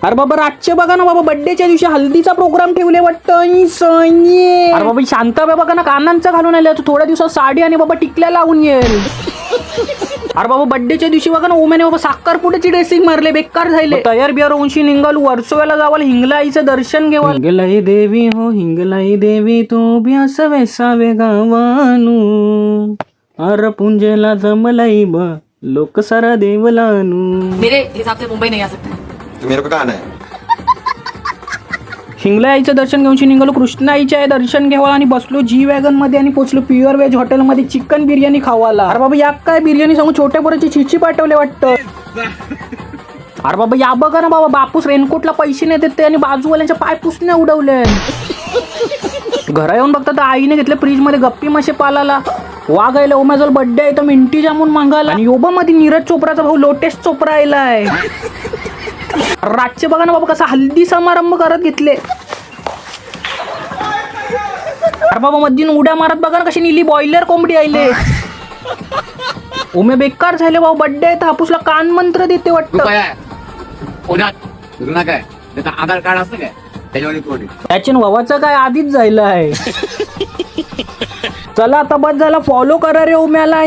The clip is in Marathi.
अरे बाबा रातचे बघा ना बाबा, बर्थडेच्या दिवशी हल्दीचा प्रोग्राम ठेवले वाटतं. अरे बाबा शांत बघा ना, कानांचा घालून आले थोड्या दिवसात साडी आणि बाबा टिकल्या लावून येईल. अरे बाबा बर्थडेच्या दिवशी बघा ना, ओम्याने बाबा साखरपुड्याची ड्रेसिंग मारले, बेकार झाले. तयार बियार उंशी निघालू वर्सोव्याला जावाल, हिंगलाईचं दर्शन घेवाल. हिंगलाई देवी हो हिंगलाई देवी, तो बी असं वेसावे गावानू. अर पुंजेला जमलाई ब लोक सारा देवलानू. मेरे हिसाब से मुंबई नहीं आ सकता है. तो मेरे को कहा आना है. हिंगलाईचं दर्शन घेऊन निघालो, कृष्णाईच्या दर्शन घ्यावा आणि बसलो जी वॅगन मध्ये आणि पोचलो प्युअर व्हेज हॉटेलमध्ये चिकन बिर्याणी खावाला. अरे बाबा या काय बिर्याणी सांगू, छोट्या पोराची चिची पाठवले वाटतं. अरे बाबा या बघा ना बाबा, बापूस रेनकोटला पैसे नाही देत आणि बाजूवाल्यांच्या पाय पुसण्या उडवले. घरा येऊन बघता तर आईने घेतले फ्रीज मध्ये गप्पी मासे पालाला. वागायला ओम्याजवळ बर्थडे आहे तर मिंटी जामून मागायला. आणि योबा मध्ये नीरज चोप्राचा भाऊ लोटेस चोप्रा आलाय. रातचे बघा ना बाबा कसा हल्दी समारंभ करत घेतले. अरे बाबा मधीन उड्या मारत बघा ना कशी नीली बॉयलर कोंबडी आले. ओमे बेकार झाले बाबा, बर्थडे आहे तर हापूसला कान मंत्र देते वाटतं. काय त्याचं आधार कार्ड असतं काय त्याच्यावर त्याच्या वावाचं काय आधीच जायला आहे. चला आता बस झाला, फॉलो करा रे ओम्याला.